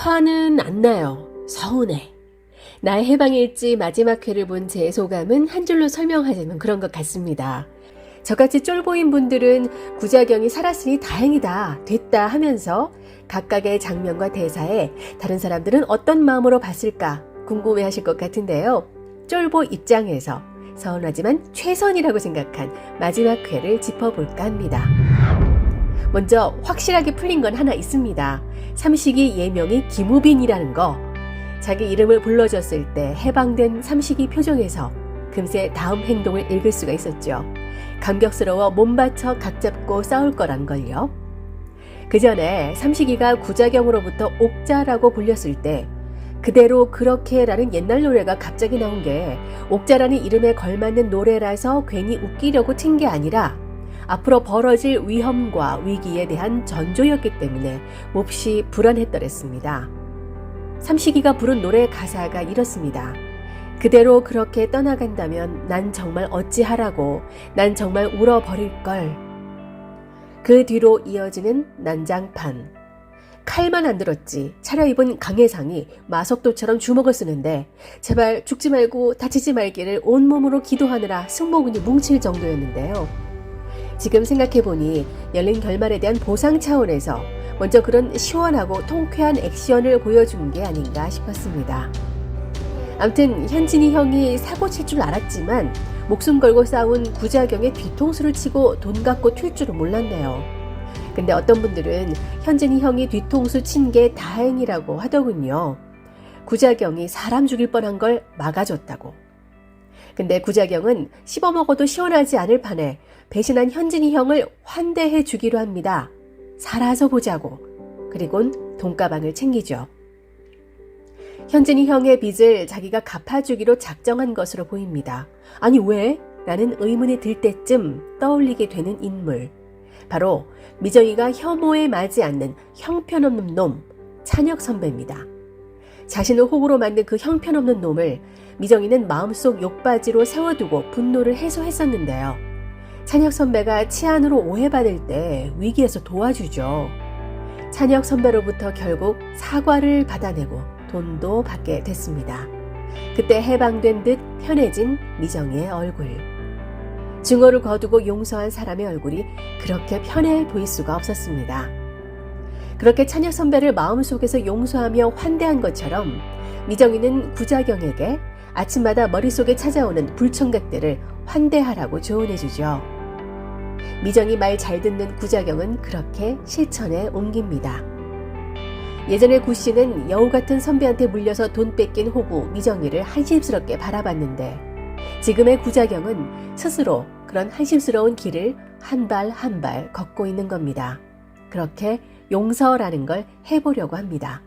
화는 안 나요. 서운해. 나의 해방일지 마지막 회를 본 제 소감은 한 줄로 설명하자면 그런 것 같습니다. 저같이 쫄보인 분들은 구자경이 살았으니 다행이다, 됐다 하면서 각각의 장면과 대사에 다른 사람들은 어떤 마음으로 봤을까 궁금해하실 것 같은데요. 쫄보 입장에서 서운하지만 최선이라고 생각한 마지막 회를 짚어볼까 합니다. 먼저 확실하게 풀린 건 하나 있습니다. 삼식이 예명이 김우빈이라는 거. 자기 이름을 불러줬을 때 해방된 삼식이 표정에서 금세 다음 행동을 읽을 수가 있었죠. 감격스러워 몸바쳐 각잡고 싸울 거란 걸요. 그 전에 삼식이가 구자경으로부터 옥자라고 불렸을 때 그대로 그렇게라는 옛날 노래가 갑자기 나온 게 옥자라는 이름에 걸맞는 노래라서 괜히 웃기려고 튄 게 아니라 앞으로 벌어질 위험과 위기에 대한 전조였기 때문에 몹시 불안했더랬습니다. 삼식이가 부른 노래 가사가 이렇습니다. 그대로 그렇게 떠나간다면 난 정말 어찌하라고, 난 정말 울어버릴걸. 그 뒤로 이어지는 난장판. 칼만 안 들었지 차려입은 강혜상이 마석도처럼 주먹을 쓰는데 제발 죽지 말고 다치지 말기를 온몸으로 기도하느라 승모근이 뭉칠 정도였는데요. 지금 생각해보니 열린 결말에 대한 보상 차원에서 먼저 그런 시원하고 통쾌한 액션을 보여준 게 아닌가 싶었습니다. 아무튼 현진이 형이 사고 칠 줄 알았지만 목숨 걸고 싸운 구자경의 뒤통수를 치고 돈 갖고 튈 줄은 몰랐네요. 근데 어떤 분들은 현진이 형이 뒤통수 친 게 다행이라고 하더군요. 구자경이 사람 죽일 뻔한 걸 막아줬다고. 근데 구자경은 씹어먹어도 시원하지 않을 판에 배신한 현진이 형을 환대해 주기로 합니다. 살아서 보자고. 그리곤 돈가방을 챙기죠. 현진이 형의 빚을 자기가 갚아주기로 작정한 것으로 보입니다. 아니 왜? 라는 의문이 들 때쯤 떠올리게 되는 인물. 바로 미정이가 혐오에 맞지 않는 형편없는 놈, 찬혁 선배입니다. 자신을 호구로 만든 그 형편없는 놈을 미정이는 마음속 욕바지로 세워두고 분노를 해소했었는데요. 찬혁 선배가 치안으로 오해받을 때 위기에서 도와주죠. 찬혁 선배로부터 결국 사과를 받아내고 돈도 받게 됐습니다. 그때 해방된 듯 편해진 미정이의 얼굴. 증오를 거두고 용서한 사람의 얼굴이 그렇게 편해 보일 수가 없었습니다. 그렇게 찬혁 선배를 마음속에서 용서하며 환대한 것처럼 미정이는 구자경에게 아침마다 머릿속에 찾아오는 불청객들을 환대하라고 조언해주죠. 미정이 말 잘 듣는 구자경은 그렇게 실천에 옮깁니다. 예전에 구씨는 여우 같은 선배한테 물려서 돈 뺏긴 호구 미정이를 한심스럽게 바라봤는데 지금의 구자경은 스스로 그런 한심스러운 길을 한 발 한 발 걷고 있는 겁니다. 그렇게 용서라는 걸 해보려고 합니다.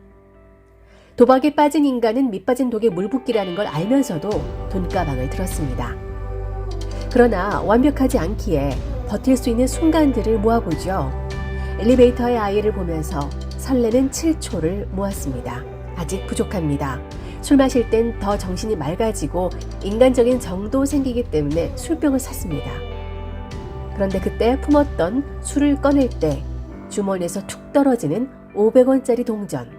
도박에 빠진 인간은 밑빠진 독에 물 붓기라는 걸 알면서도 돈가방을 들었습니다. 그러나 완벽하지 않기에 버틸 수 있는 순간들을 모아보죠. 엘리베이터의 아이를 보면서 설레는 7초를 모았습니다. 아직 부족합니다. 술 마실 땐 더 정신이 맑아지고 인간적인 정도 생기기 때문에 술병을 샀습니다. 그런데 그때 품었던 술을 꺼낼 때 주머니에서 툭 떨어지는 500원짜리 동전.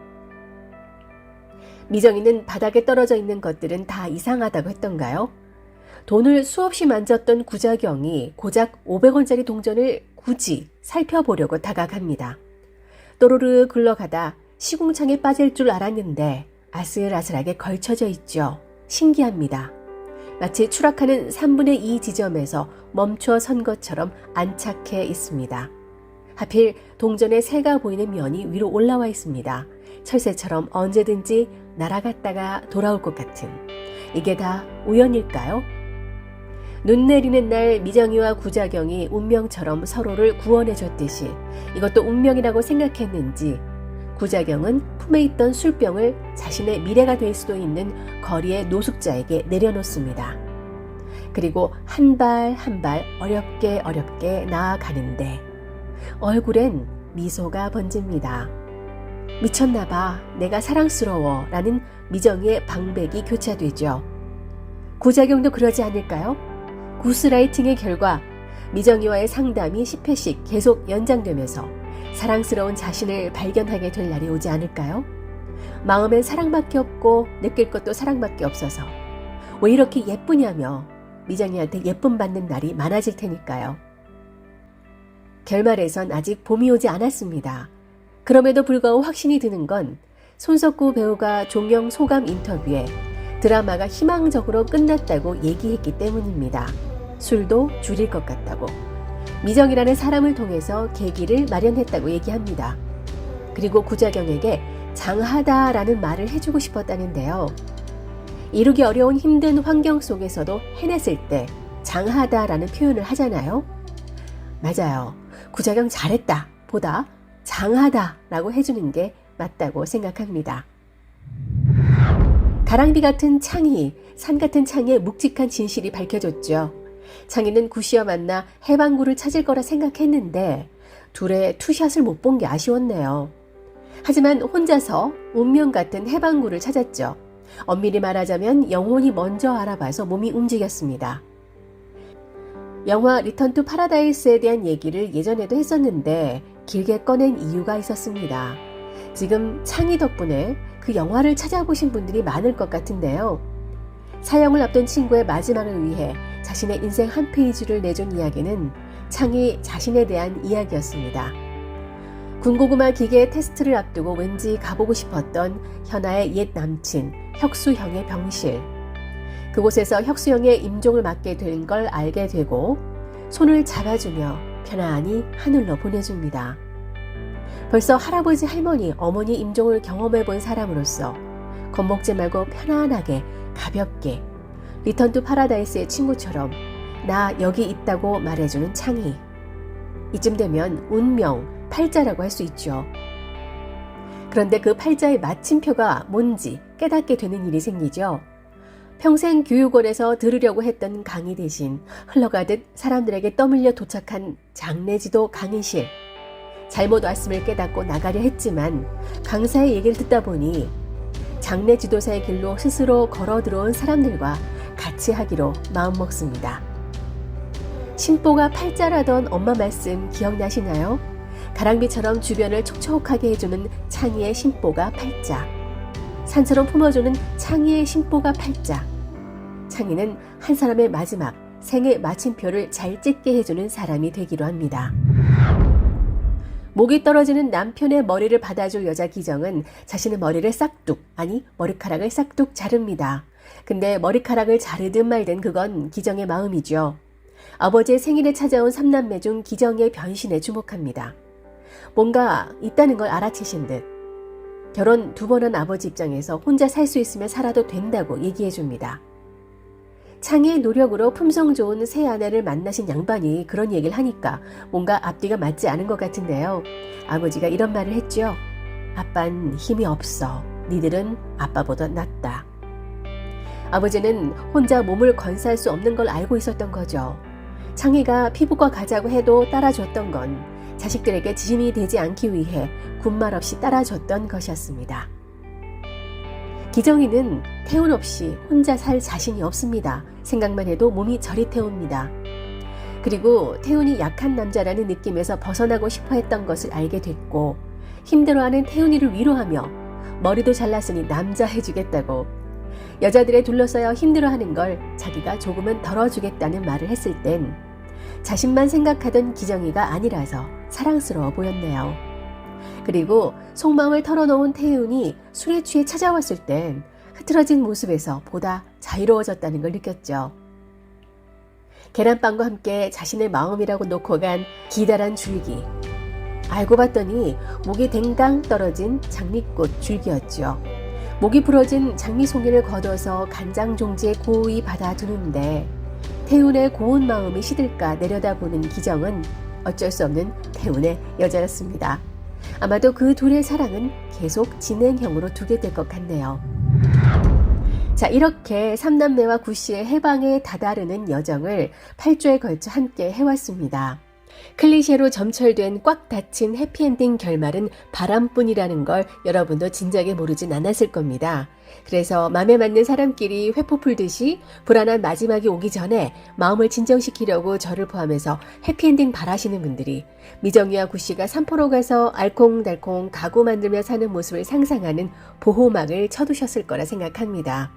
미정이는 바닥에 떨어져 있는 것들은 다 이상하다고 했던가요? 돈을 수없이 만졌던 구자경이 고작 500원짜리 동전을 굳이 살펴보려고 다가갑니다. 또르르 굴러가다 시궁창에 빠질 줄 알았는데 아슬아슬하게 걸쳐져 있죠. 신기합니다. 마치 추락하는 3분의 2 지점에서 멈춰 선 것처럼 안착해 있습니다. 하필 동전의 새가 보이는 면이 위로 올라와 있습니다. 철새처럼 언제든지 날아갔다가 돌아올 것 같은. 이게 다 우연일까요? 눈 내리는 날 미정이와 구자경이 운명처럼 서로를 구원해줬듯이 이것도 운명이라고 생각했는지 구자경은 품에 있던 술병을 자신의 미래가 될 수도 있는 거리의 노숙자에게 내려놓습니다. 그리고 한 발 한 발 어렵게 나아가는데 얼굴엔 미소가 번집니다. 미쳤나봐, 내가 사랑스러워 라는 미정이의 방백이 교차되죠. 구자경도 그러지 않을까요? 구스라이팅의 결과 미정이와의 상담이 10회씩 계속 연장되면서 사랑스러운 자신을 발견하게 될 날이 오지 않을까요? 마음엔 사랑밖에 없고 느낄 것도 사랑밖에 없어서 왜 이렇게 예쁘냐며 미정이한테 예쁨 받는 날이 많아질 테니까요. 결말에선 아직 봄이 오지 않았습니다. 그럼에도 불구하고 확신이 드는 건 손석구 배우가 종영 소감 인터뷰에 드라마가 희망적으로 끝났다고 얘기했기 때문입니다. 술도 줄일 것 같다고. 미정이라는 사람을 통해서 계기를 마련했다고 얘기합니다. 그리고 구자경에게 장하다라는 말을 해주고 싶었다는데요. 이루기 어려운 힘든 환경 속에서도 해냈을 때 장하다라는 표현을 하잖아요. 맞아요. 구자경 잘했다 보다 장하다라고 해주는 게 맞다고 생각합니다. 가랑비 같은 창희, 산 같은 창희의 묵직한 진실이 밝혀졌죠. 창희는 구씨와 만나 해방구를 찾을 거라 생각했는데 둘의 투샷을 못 본 게 아쉬웠네요. 하지만 혼자서 운명 같은 해방구를 찾았죠. 엄밀히 말하자면 영혼이 먼저 알아봐서 몸이 움직였습니다. 영화 리턴 투 파라다이스에 대한 얘기를 예전에도 했었는데 길게 꺼낸 이유가 있었습니다. 지금 창희 덕분에 그 영화를 찾아보신 분들이 많을 것 같은데요. 사형을 앞둔 친구의 마지막을 위해 자신의 인생 한 페이지를 내준 이야기는 창희 자신에 대한 이야기였습니다. 군고구마 기계 테스트를 앞두고 왠지 가보고 싶었던 현아의 옛 남친 혁수형의 병실. 그곳에서 혁수형의 임종을 맡게 된 걸 알게 되고 손을 잡아주며 편안히 하늘로 보내줍니다. 벌써 할아버지, 할머니, 어머니 임종을 경험해본 사람으로서 겁먹지 말고 편안하게 가볍게 리턴 투 파라다이스의 친구처럼 나 여기 있다고 말해주는 창희. 이쯤 되면 운명, 팔자라고 할 수 있죠. 그런데 그 팔자의 마침표가 뭔지 깨닫게 되는 일이 생기죠. 평생 교육원에서 들으려고 했던 강의 대신 흘러가듯 사람들에게 떠밀려 도착한 장례지도 강의실. 잘못 왔음을 깨닫고 나가려 했지만 강사의 얘기를 듣다 보니 장례지도사의 길로 스스로 걸어 들어온 사람들과 같이 하기로 마음먹습니다. 신보가 팔자라던 엄마 말씀 기억나시나요? 가랑비처럼 주변을 촉촉하게 해주는 창희의 신보가 팔자. 산처럼 품어주는 창희의 신보가 팔자. 창희는 한 사람의 마지막 생애 마침표를 잘 찍게 해주는 사람이 되기로 합니다. 목이 떨어지는 남편의 머리를 받아줄 여자 기정은 자신의 머리를 싹둑, 아니 머리카락을 싹둑 자릅니다. 근데 머리카락을 자르든 말든 그건 기정의 마음이죠. 아버지의 생일에 찾아온 3남매 중 기정의 변신에 주목합니다. 뭔가 있다는 걸 알아채신 듯 결혼 2번 한 아버지 입장에서 혼자 살 수 있으면 살아도 된다고 얘기해줍니다. 창희의 노력으로 품성 좋은 새 아내를 만나신 양반이 그런 얘기를 하니까 뭔가 앞뒤가 맞지 않은 것 같은데요. 아버지가 이런 말을 했죠. 아빤 힘이 없어. 니들은 아빠보다 낫다. 아버지는 혼자 몸을 건사할 수 없는 걸 알고 있었던 거죠. 창희가 피부과 가자고 해도 따라줬던 건 자식들에게 지짐이 되지 않기 위해 군말 없이 따라줬던 것이었습니다. 기정이는 태훈 없이 혼자 살 자신이 없습니다. 생각만 해도 몸이 저릿해옵니다. 그리고 태훈이 약한 남자라는 느낌에서 벗어나고 싶어 했던 것을 알게 됐고 힘들어하는 태훈이를 위로하며 머리도 잘랐으니 남자 해주겠다고 여자들에 둘러싸여 힘들어하는 걸 자기가 조금은 덜어주겠다는 말을 했을 땐 자신만 생각하던 기정이가 아니라서 사랑스러워 보였네요. 그리고 속마음을 털어놓은 태훈이 술에 취해 찾아왔을 땐 흐트러진 모습에서 보다 자유로워졌다는 걸 느꼈죠. 계란빵과 함께 자신의 마음이라고 놓고 간 기다란 줄기. 알고 봤더니 목이 댕강 떨어진 장미꽃 줄기였죠. 목이 부러진 장미송이를 걷어서 간장 종지에 고이 받아두는데 태훈의 고운 마음이 시들까 내려다보는 기정은 어쩔 수 없는 태훈의 여자였습니다. 아마도 그 둘의 사랑은 계속 진행형으로 두게 될 것 같네요. 자, 이렇게 삼남매와 구씨의 해방에 다다르는 여정을 8조에 걸쳐 함께 해왔습니다. 클리셰로 점철된 꽉 닫힌 해피엔딩 결말은 바람뿐이라는 걸 여러분도 진작에 모르진 않았을 겁니다. 그래서 맘에 맞는 사람끼리 회포 풀듯이 불안한 마지막이 오기 전에 마음을 진정시키려고 저를 포함해서 해피엔딩 바라시는 분들이 미정이와 구씨가 산포로 가서 알콩달콩 가구 만들며 사는 모습을 상상하는 보호막을 쳐두셨을 거라 생각합니다.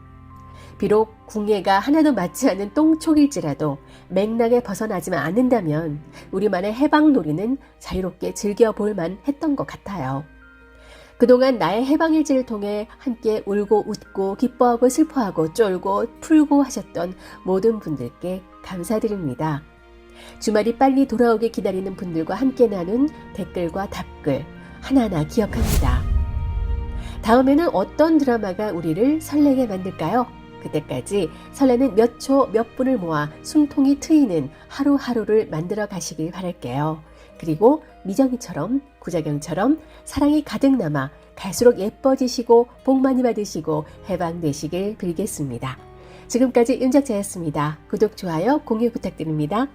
비록 궁예가 하나도 맞지 않는 똥촉일지라도 맥락에 벗어나지만 않는다면 우리만의 해방놀이는 자유롭게 즐겨볼만 했던 것 같아요. 그동안 나의 해방일지를 통해 함께 울고 웃고 기뻐하고 슬퍼하고 쫄고 풀고 하셨던 모든 분들께 감사드립니다. 주말이 빨리 돌아오길 기다리는 분들과 함께 나눈 댓글과 답글 하나하나 기억합니다. 다음에는 어떤 드라마가 우리를 설레게 만들까요? 그때까지 설레는 몇 초 몇 분을 모아 숨통이 트이는 하루하루를 만들어 가시길 바랄게요. 그리고 미정이처럼 구자경처럼 사랑이 가득 남아 갈수록 예뻐지시고 복 많이 받으시고 해방되시길 빌겠습니다. 지금까지 윤작자였습니다. 구독, 좋아요, 공유 부탁드립니다.